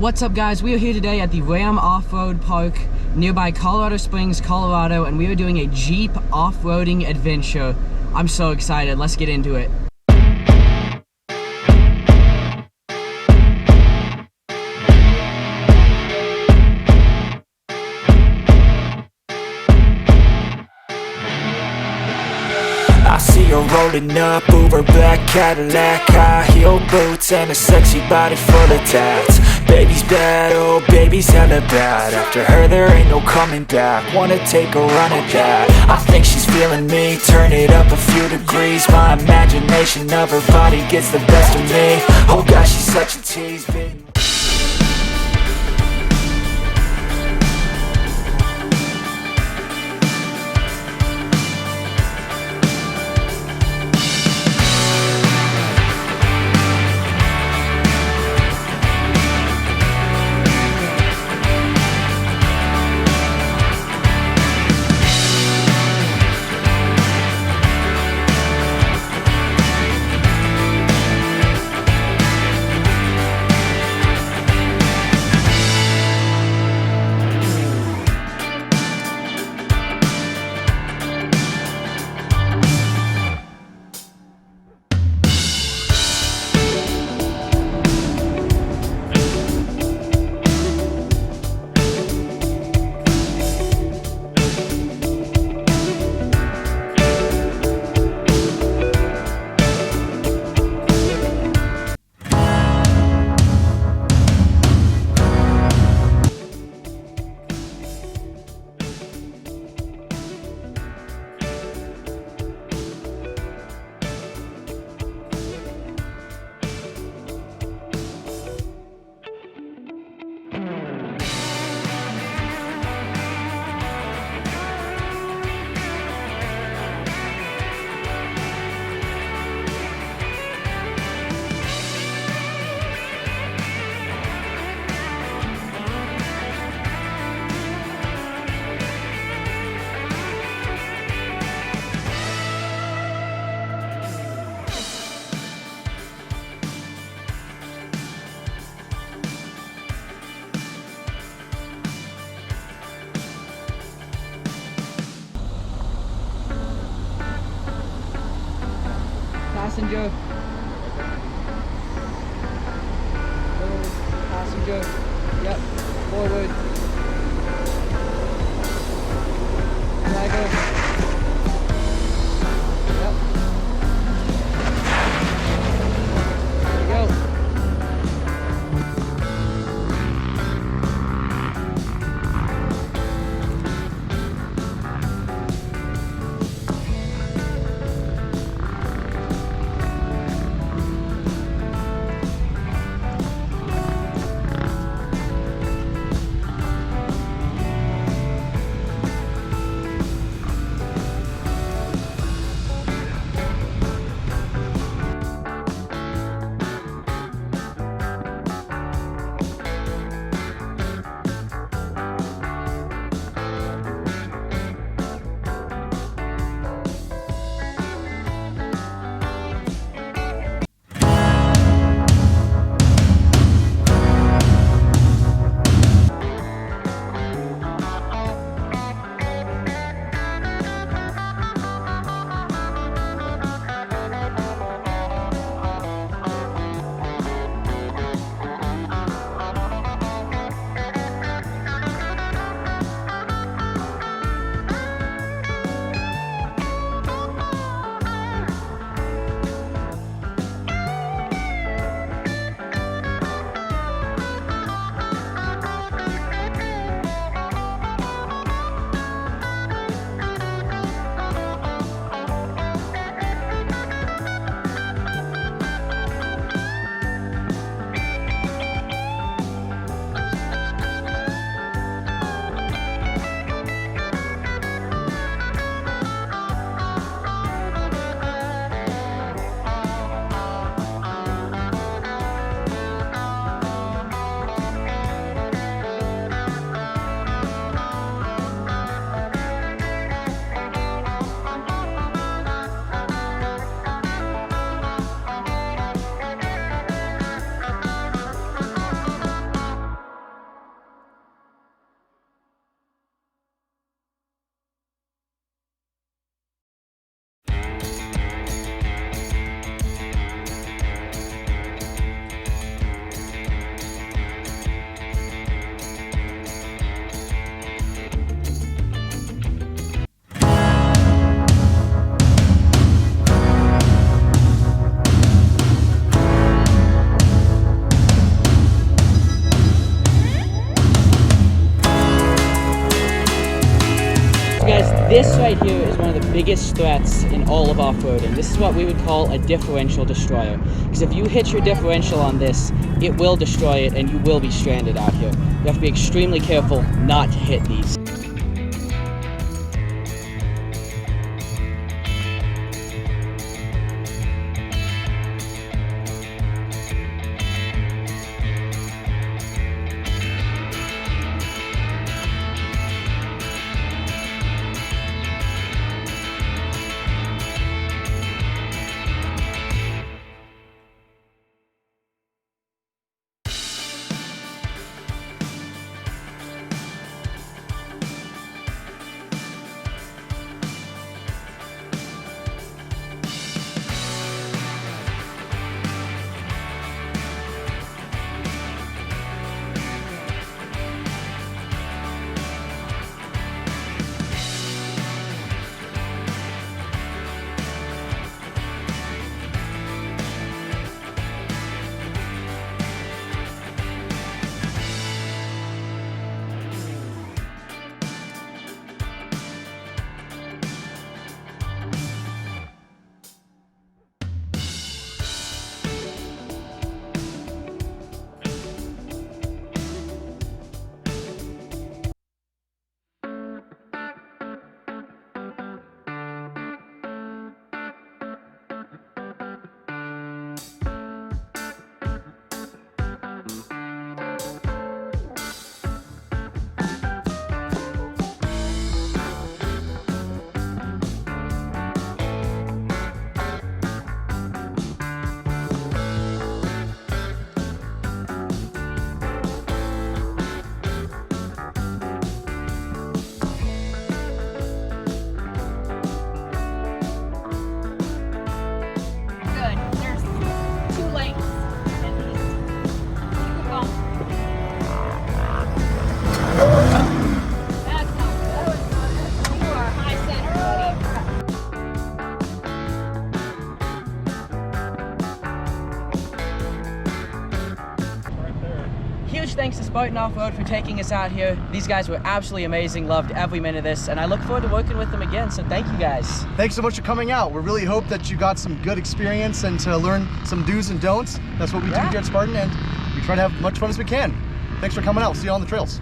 What's up, guys? We are here today at the Ram Off-Road Park nearby Colorado Springs, Colorado, and we are doing a Jeep off-roading adventure. I'm so excited. Let's get into it. I see her rolling up, Uber black Cadillac, high heel boots and a sexy body full of tats. Baby's bad, oh baby's hella bad. After her there ain't no coming back. Wanna take a run at that. I think she's feeling me, turn it up a few degrees. My imagination of her body gets the best of me. Oh gosh, she's such a tease, baby. Passenger. Passenger. Yep. Forward. Driver. Yep. There we go. This right here is one of the biggest threats in all of off-roading. This is what we would call a differential destroyer. Because if you hit your differential on this, it will destroy it and you will be stranded out here. You have to be extremely careful not to hit these. Huge thanks to Spartan Offroad for taking us out here. These guys were absolutely amazing, loved every minute of this, and I look forward to working with them again, so thank you guys. Thanks so much for coming out. We really hope that you got some good experience and to learn some do's and don'ts. That's what we do here at Spartan, and we try to have as much fun as we can. Thanks for coming out. See you on the trails.